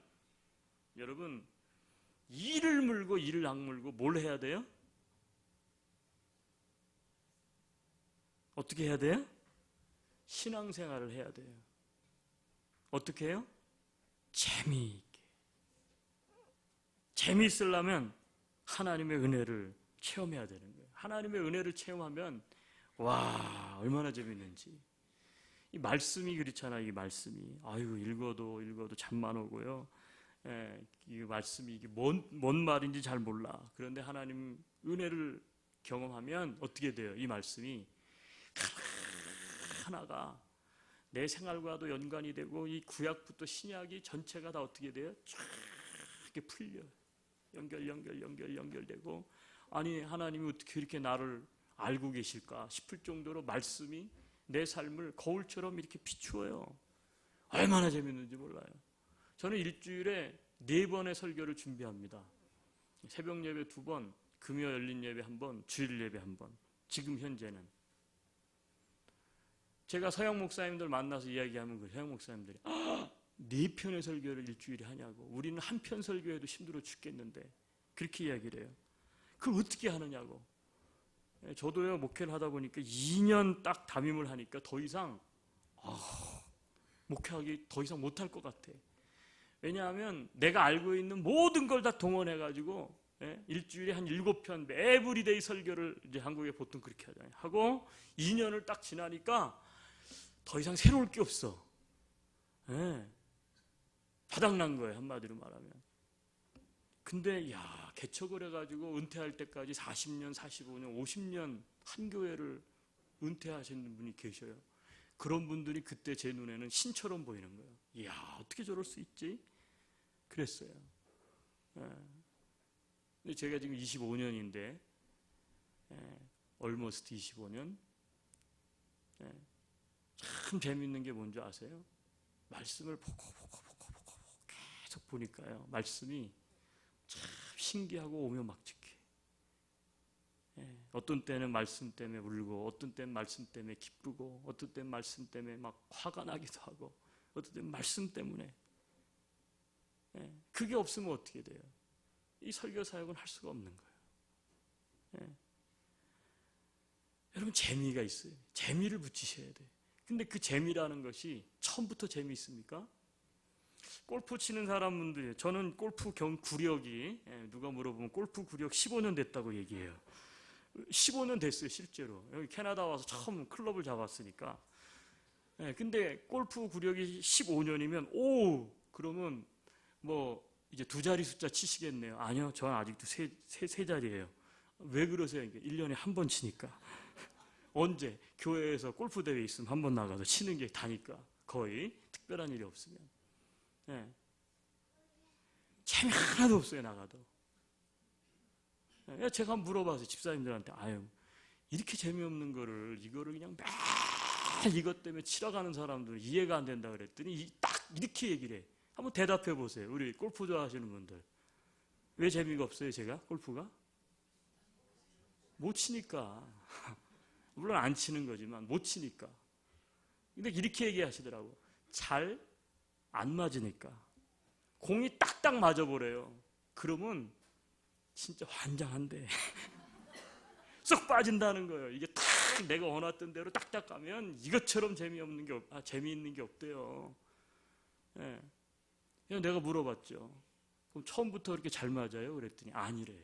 여러분 이를 물고 이를 악물고 뭘 해야 돼요? 어떻게 해야 돼요? 신앙 생활을 해야 돼요. 어떻게 해요? 재미있게. 재미있으려면 하나님의 은혜를 체험해야 되는 거예요. 하나님의 은혜를 체험하면 와 얼마나 재밌는지. 이 말씀이 그렇잖아. 이 말씀이 아유 읽어도 잠만 오고요. 이 말씀이 이게 뭔 말인지 잘 몰라. 그런데 하나님 은혜를 경험하면 어떻게 돼요? 이 말씀이 하나가 내 생활과도 연관이 되고 이 구약부터 신약이 전체가 다 어떻게 돼요? 쫙 이렇게 풀려. 연결되고 아니 하나님이 어떻게 이렇게 나를 알고 계실까 싶을 정도로 말씀이 내 삶을 거울처럼 이렇게 비추어요. 얼마나 재밌는지 몰라요. 저는 일주일에 4번의 설교를 준비합니다. 새벽 예배 2번, 금요 열린 예배 1번, 주일 예배 1번. 지금 현재는 제가 서양 목사님들 만나서 이야기하면 그 서양 목사님들이 4편의 설교를 일주일에 하냐고. 우리는 한 편 설교해도 힘들어 죽겠는데 그렇게 이야기를 해요. 그걸 어떻게 하느냐고. 저도요 목회를 하다 보니까 2년 딱 담임을 하니까 더 이상 목회하기 더 이상 못할 것 같아. 왜냐하면 내가 알고 있는 모든 걸 다 동원해가지고 일주일에 한 7편 에브리데이 설교를 이제 한국에 보통 그렇게 하잖아요. 하고 2년을 딱 지나니까 더 이상 새로울 게 없어. 바닥난 거예요, 한마디로 말하면. 근데 개척을 해가지고 은퇴할 때까지 40년, 45년, 50년 한 교회를 은퇴하시는 분이 계셔요. 그런 분들이 그때 제 눈에는 신처럼 보이는 거예요. 이야, 어떻게 저럴 수 있지? 그랬어요. 근데 제가 지금 25년인데 almost 25년. 참 재밌는 게 뭔지 아세요? 말씀을 보고 계속 보니까요. 말씀이 참 신기하고 오묘막직해. 어떤 때는 말씀 때문에 울고, 어떤 때는 말씀 때문에 기쁘고, 어떤 때는 말씀 때문에 막 화가 나기도 하고, 어떤 때는 말씀 때문에. 그게 없으면 어떻게 돼요? 이 설교 사역은 할 수가 없는 거예요. 여러분 재미가 있어요. 재미를 붙이셔야 돼요. 근데 그 재미라는 것이 처음부터 재미있습니까? 골프 치는 사람분들, 저는 골프 구력이 누가 물어보면 골프 구력 15년 됐다고 얘기해요. 15년 됐어요, 실제로. 여기 캐나다 와서 처음 클럽을 잡았으니까. 근데 골프 구력이 15년이면 그러면 뭐 이제 2자리 숫자 치시겠네요. 아니요, 저는 아직도 세 자리예요. 왜 그러세요? 1년에 한 번 치니까. 언제? 교회에서 골프 대회 있으면 한 번 나가서 치는 게 다니까. 거의 특별한 일이 없으면. 예. 재미 하나도 없어요, 나가도. 예. 제가 물어봐서 집사님들한테, 아유, 이렇게 재미없는 거를, 이거를 그냥 매일 이것 때문에 치러 가는 사람들은 이해가 안 된다 그랬더니 딱 이렇게 얘기를 해. 한번 대답해 보세요. 우리 골프 좋아하시는 분들. 왜 재미가 없어요, 제가? 골프가? 못 치니까. 물론 안 치는 거지만 못 치니까. 근데 이렇게 얘기하시더라고. 잘 안 맞으니까. 공이 딱딱 맞아버려요. 그러면 진짜 환장한데. 쏙 빠진다는 거예요. 이게 딱 내가 원했던 대로 딱딱 가면 이것처럼 재미있는 게 없대요. 예. 그냥 내가 물어봤죠. 그럼 처음부터 그렇게 잘 맞아요? 그랬더니 아니래.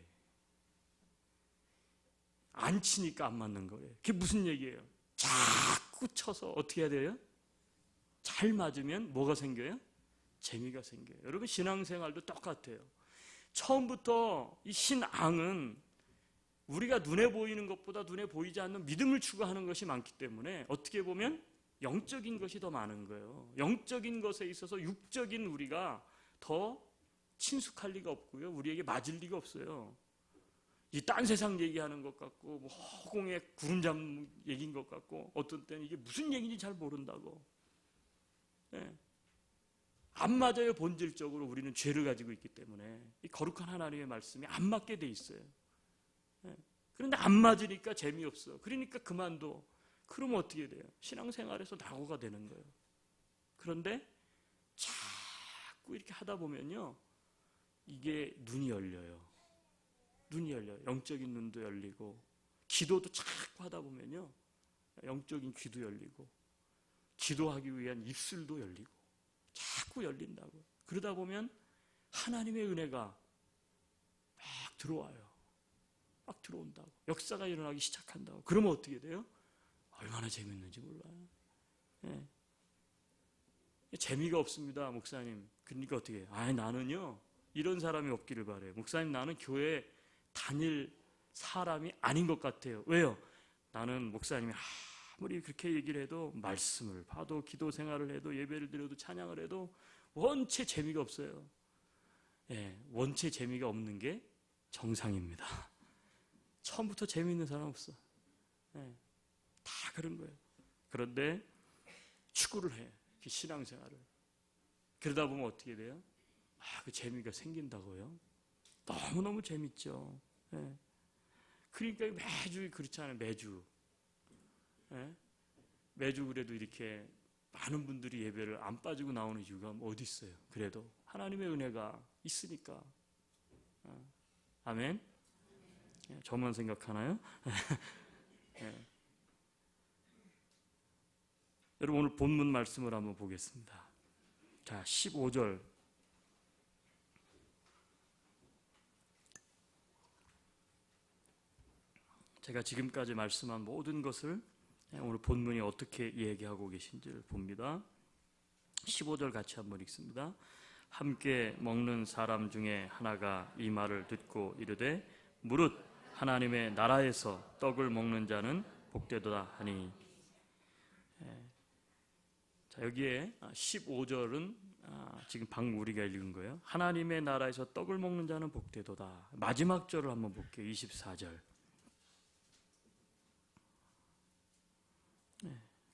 안 치니까 안 맞는 거예요. 그게 무슨 얘기예요? 자꾸 쳐서 어떻게 해야 돼요? 잘 맞으면 뭐가 생겨요? 재미가 생겨요. 여러분 신앙생활도 똑같아요. 처음부터 이 신앙은 우리가 눈에 보이는 것보다 눈에 보이지 않는 믿음을 추구하는 것이 많기 때문에 어떻게 보면 영적인 것이 더 많은 거예요. 영적인 것에 있어서 육적인 우리가 더 친숙할 리가 없고요. 우리에게 맞을 리가 없어요. 이 딴 세상 얘기하는 것 같고 뭐 허공에 구름 잡는 얘기인 것 같고 어떤 때는 이게 무슨 얘기인지 잘 모른다고. 예. 안 맞아요. 본질적으로 우리는 죄를 가지고 있기 때문에 이 거룩한 하나님의 말씀이 안 맞게 돼 있어요. 예. 그런데 안 맞으니까 재미없어. 그러니까 그만둬. 그러면 어떻게 돼요? 신앙생활에서 낙오가 되는 거예요. 그런데 자꾸 이렇게 하다 보면요. 이게 눈이 열려요. 눈이 열려요. 영적인 눈도 열리고 기도도 자꾸 하다 보면요. 영적인 귀도 열리고 기도하기 위한 입술도 열리고 자꾸 열린다고. 그러다 보면 하나님의 은혜가 막 들어와요. 막 들어온다고. 역사가 일어나기 시작한다고. 그러면 어떻게 돼요? 얼마나 재밌는지 몰라요. 예. 재미가 없습니다, 목사님. 그러니까 어떻게 해요? 나는요, 이런 사람이 없기를 바래요. 목사님, 나는 교회 다닐 사람이 아닌 것 같아요. 왜요? 나는 목사님이 아무리 그렇게 얘기를 해도 말씀을 봐도 기도 생활을 해도 예배를 드려도 찬양을 해도 원체 재미가 없어요. 예, 원체 재미가 없는 게 정상입니다. 처음부터 재미있는 사람 없어. 예, 다 그런 거예요. 그런데 추구를 해. 신앙생활을. 그러다 보면 어떻게 돼요? 그 재미가 생긴다고요? 너무너무 재밌죠. 예. 그러니까 매주 그렇지 않아요. 매주. 예? 매주 그래도 이렇게 많은 분들이 예배를 안 빠지고 나오는 이유가 어디 있어요? 그래도 하나님의 은혜가 있으니까. 아멘? 예, 저만 생각하나요? 예. 여러분 오늘 본문 말씀을 한번 보겠습니다. 자, 15절. 제가 지금까지 말씀한 모든 것을 오늘 본문이 어떻게 얘기하고 계신지를 봅니다. 15절 같이 한번 읽습니다. 함께 먹는 사람 중에 하나가 이 말을 듣고 이르되 무릇 하나님의 나라에서 떡을 먹는 자는 복되도다 하니. 자, 여기에 15절은 지금 방금 우리가 읽은 거예요. 하나님의 나라에서 떡을 먹는 자는 복되도다. 마지막 절을 한번 볼게요. 24절.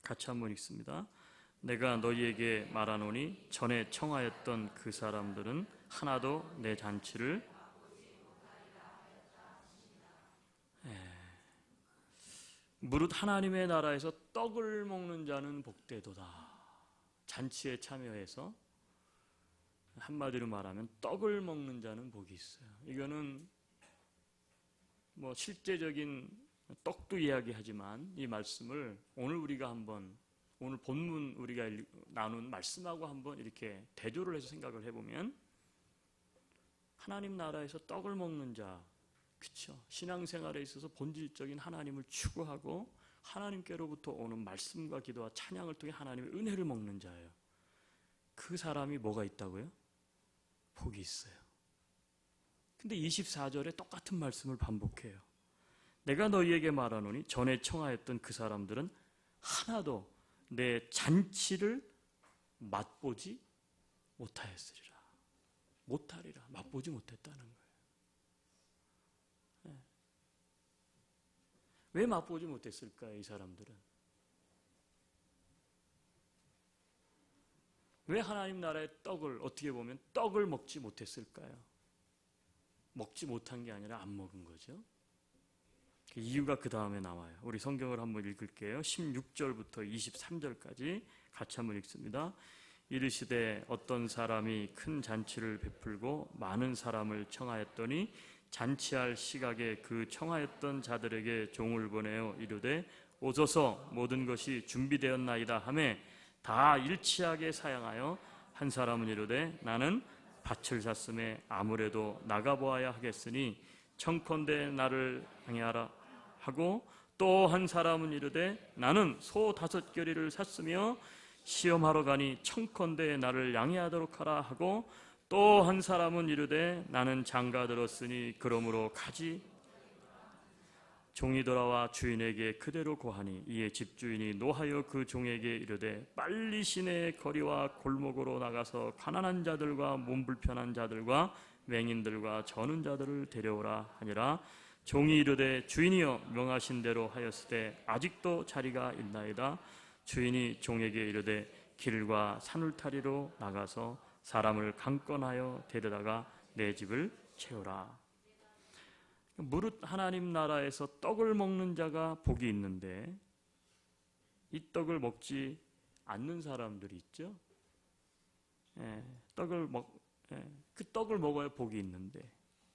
같이 한번 읽습니다. 내가 너희에게 말하노니 전에 청하였던 그 사람들은 하나도 내 잔치를 무릇 하나님의 나라에서 떡을 먹는 자는 복되도다. 잔치에 참여해서 한마디로 말하면 떡을 먹는 자는 복이 있어요. 이거는 뭐 실제적인 떡도 이야기하지만 이 말씀을 오늘 우리가 한번 오늘 본문 우리가 나눈 말씀하고 한번 이렇게 대조를 해서 생각을 해보면 하나님 나라에서 떡을 먹는 자, 그렇죠? 신앙생활에 있어서 본질적인 하나님을 추구하고 하나님께로부터 오는 말씀과 기도와 찬양을 통해 하나님의 은혜를 먹는 자예요. 그 사람이 뭐가 있다고요? 복이 있어요. 근데 24절에 똑같은 말씀을 반복해요. 내가 너희에게 말하노니 전에 청하였던 그 사람들은 하나도 내 잔치를 맛보지 못하였으리라. 못하리라. 맛보지 못했다는 거예요. 왜 맛보지 못했을까요? 이 사람들은 왜 하나님 나라의 떡을, 어떻게 보면 떡을 먹지 못했을까요? 먹지 못한 게 아니라 안 먹은 거죠. 그 이유가 그 다음에 나와요. 우리 성경을 한번 읽을게요. 16절부터 23절까지 같이 한번 읽습니다. 이르시되 어떤 사람이 큰 잔치를 베풀고 많은 사람을 청하였더니 잔치할 시각에 그 청하였던 자들에게 종을 보내어 이르되 오소서 모든 것이 준비되었나이다 하매 다 일치하게 사양하여 한 사람은 이르되 나는 밭을 샀음에 아무래도 나가보아야 하겠으니 청컨대 나를 항해하라 하고 또 한 사람은 이르되 나는 소 5겨리를 샀으며 시험하러 가니 청컨대 나를 양해하도록 하라 하고 또 한 사람은 이르되 나는 장가 들었으니 그러므로 가지. 종이 돌아와 주인에게 그대로 고하니 이에 집주인이 노하여 그 종에게 이르되 빨리 시내의 거리와 골목으로 나가서 가난한 자들과 몸 불편한 자들과 맹인들과 저는 자들을 데려오라 하니라. 종이 이르되 주인이여 명하신 대로 하였으되 아직도 자리가 있나이다. 주인이 종에게 이르되 길과 산울타리로 나가서 사람을 강권하여 데려다가 내 집을 채우라. 무릇 하나님 나라에서 떡을 먹는 자가 복이 있는데 이 떡을 먹지 않는 사람들이 있죠. 그 떡을 먹어야 복이 있는데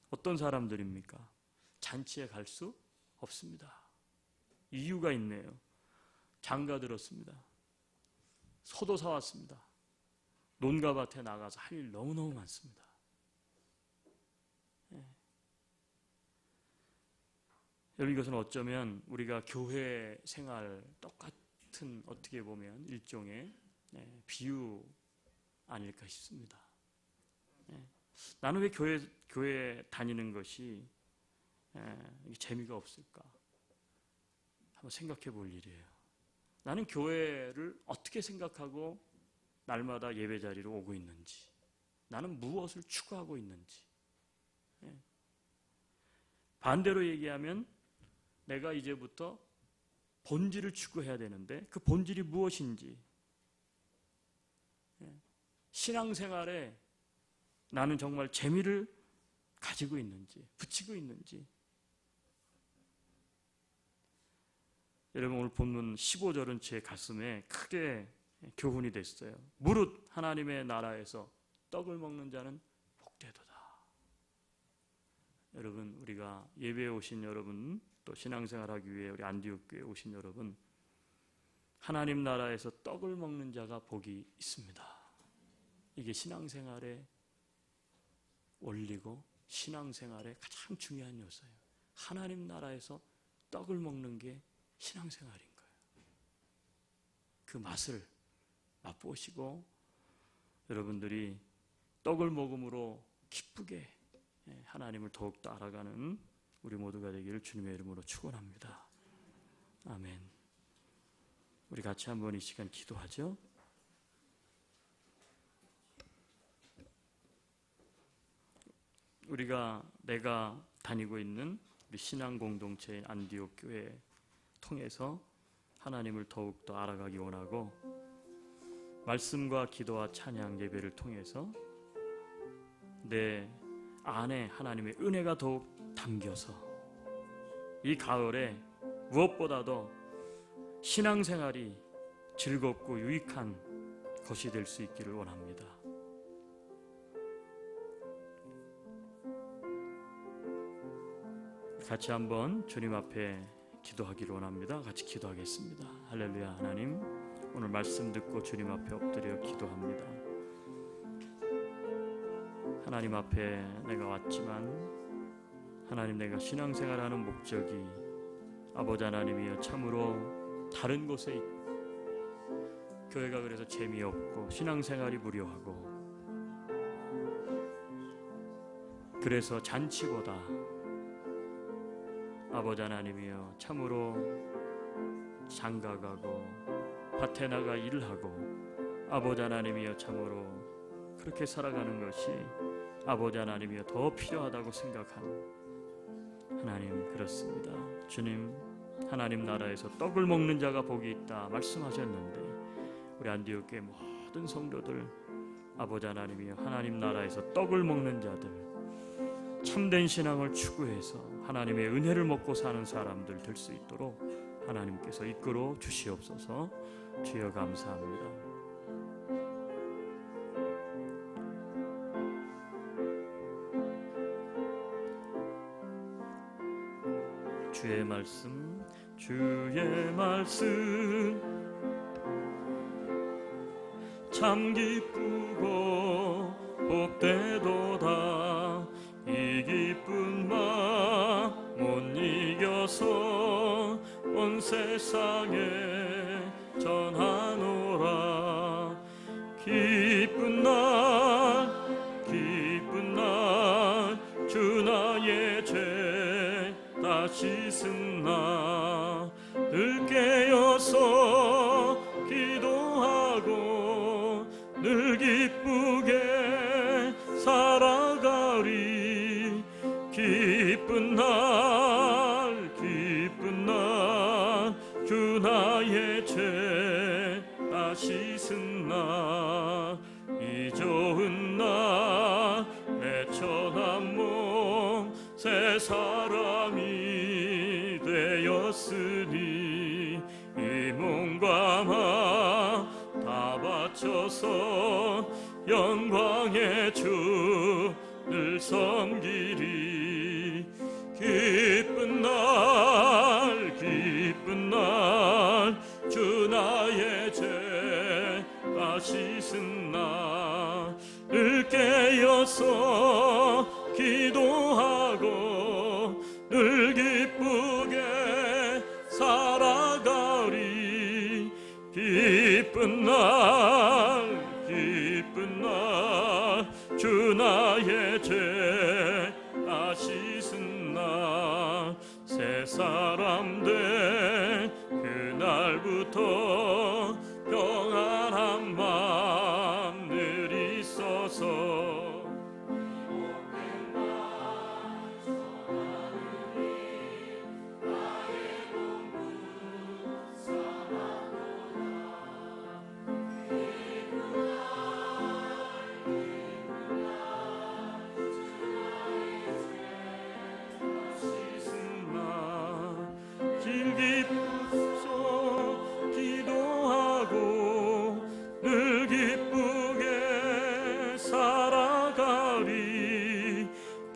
어떤 사람들입니까? 잔치에 갈 수 없습니다. 이유가 있네요. 장가 들었습니다. 소도 사왔습니다. 논과 밭에 나가서 할 일 너무너무 많습니다. 여러분, 이것은 어쩌면 우리가 교회 생활 똑같은, 어떻게 보면 일종의 비유 아닐까 싶습니다. 나는 왜 교회 다니는 것이 재미가 없을까? 한번 생각해 볼 일이에요. 나는 교회를 어떻게 생각하고 날마다 예배 자리로 오고 있는지, 나는 무엇을 추구하고 있는지. 반대로 얘기하면 내가 이제부터 본질을 추구해야 되는데 그 본질이 무엇인지, 신앙생활에 나는 정말 재미를 가지고 있는지, 붙이고 있는지. 여러분, 오늘 본문 15절은 제 가슴에 크게 교훈이 됐어요. 무릇 하나님의 나라에서 떡을 먹는 자는 복되도다. 여러분, 우리가 예배에 오신 여러분, 또 신앙생활하기 위해 우리 안디옥 교회에 오신 여러분, 하나님 나라에서 떡을 먹는 자가 복이 있습니다. 이게 신앙생활의 원리고 신앙생활의 가장 중요한 요소예요. 하나님 나라에서 떡을 먹는 게 신앙생활인 거예요. 그 맛을 맛보시고 여러분들이 떡을 먹음으로 기쁘게 하나님을 더욱더 알아가는 우리 모두가 되기를 주님의 이름으로 축원합니다. 아멘. 우리 같이 한번 이 시간 기도하죠. 내가 다니고 있는 우리 신앙 공동체인 안디옥 교회 통해서 하나님을 더욱더 알아가기 원하고, 말씀과 기도와 찬양 예배를 통해서 내 안에 하나님의 은혜가 더욱 담겨서 이 가을에 무엇보다도 신앙생활이 즐겁고 유익한 것이 될 수 있기를 원합니다. 같이 한번 주님 앞에 기도하기를 원합니다. 같이 기도하겠습니다. 할렐루야. 하나님, 오늘 말씀 듣고 주님 앞에 엎드려 기도합니다. 하나님 앞에 내가 왔지만 하나님, 내가 신앙생활하는 목적이 아버지 하나님이여 참으로 다른 곳에 교회가 그래서 재미없고 신앙생활이 무료하고, 그래서 잔치보다 아버지 하나님이여 참으로 장가가고 밭에 나가 일을 하고 아버지 하나님이여 참으로 그렇게 살아가는 것이 아버지 하나님이여 더 필요하다고 생각하는 하나님, 그렇습니다. 주님, 하나님 나라에서 떡을 먹는 자가 복이 있다 말씀하셨는데 우리 안디옥교회 모든 성도들 아버지 하나님이여 하나님 나라에서 떡을 먹는 자들, 참된 신앙을 추구해서 하나님의 은혜를 먹고 사는 사람들 될 수 있도록 하나님께서 이끌어 주시옵소서. 주여 감사합니다. 주의 말씀 참 기쁘고 복되도다. 이 기쁜 마음 못 이겨서 온 세상에 전하노라. 기쁜 날 주 나의 죄 다 씻은 나 늘 깨어서 기도하고 늘 기쁘게 살아가리. 기쁜 날 주 나의 죄 다 씻은 나 이 좋은 날 내 천한 몸 새 사람이 되었으니 이 몸과 마음 다 바쳐서 영광의 주를 섬기리. 기쁜 날 주 나의 죄 다 씻은 나를 깨어서 기도하고 늘 기쁘게 살아가리. 기쁜 날 주 나의 죄 다 씻은 나 새 사람 된 그날부터 평안한 마음 늘 있어서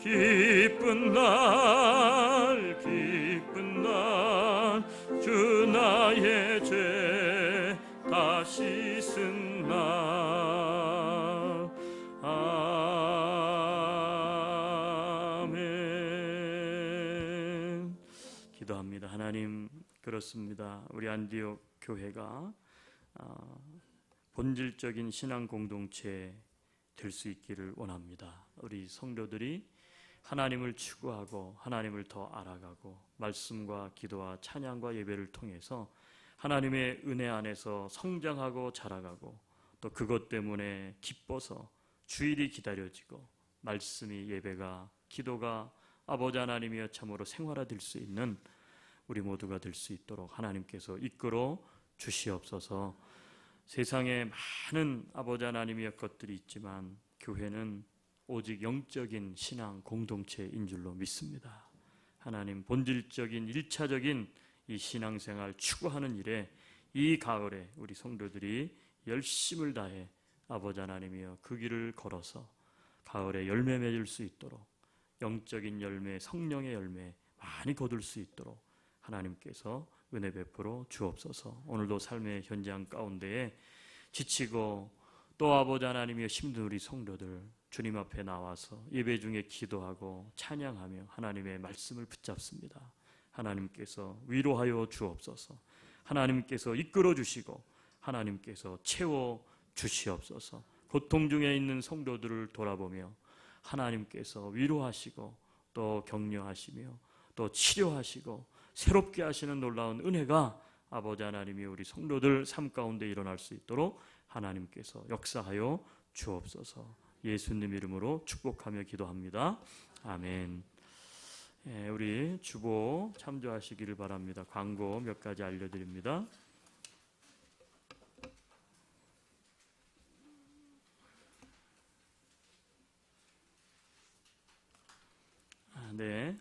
기쁜 날 주 나의 죄 다 씻은 날. 아멘. 기도합니다. 하나님, 그렇습니다. 우리 안디옥 교회가 본질적인 신앙 공동체 될 수 있기를 원합니다. 우리 성도들이 하나님을 추구하고 하나님을 더 알아가고 말씀과 기도와 찬양과 예배를 통해서 하나님의 은혜 안에서 성장하고 자라가고 또 그것 때문에 기뻐서 주일이 기다려지고 말씀이 예배가 기도가 아버지 하나님이여 참으로 생활화될 수 있는 우리 모두가 될 수 있도록 하나님께서 이끌어 주시옵소서. 세상에 많은 아버지 하나님이여 것들이 있지만 교회는 오직 영적인 신앙 공동체인 줄로 믿습니다. 하나님, 본질적인 1차적인 이 신앙생활 추구하는 일에 이 가을에 우리 성도들이 열심을 다해 아버지 하나님이여 그 길을 걸어서 가을에 열매 맺을 수 있도록 영적인 열매, 성령의 열매 많이 거둘 수 있도록 하나님께서 은혜 베풀어 주옵소서. 오늘도 삶의 현장 가운데에 지치고 또 아버지 하나님이여 힘든 우리 성도들 주님 앞에 나와서 예배 중에 기도하고 찬양하며 하나님의 말씀을 붙잡습니다. 하나님께서 위로하여 주옵소서. 하나님께서 이끌어 주시고 하나님께서 채워 주시옵소서. 고통 중에 있는 성도들을 돌아보며 하나님께서 위로하시고 또 격려하시며 또 치료하시고 새롭게 하시는 놀라운 은혜가 아버지 하나님이 우리 성도들 삶 가운데 일어날 수 있도록 하나님께서 역사하여 주옵소서. 예수님 이름으로 축복하며 기도합니다. 아멘. 우리 주보 참조하시기를 바랍니다. 광고 몇 가지 알려드립니다. 네.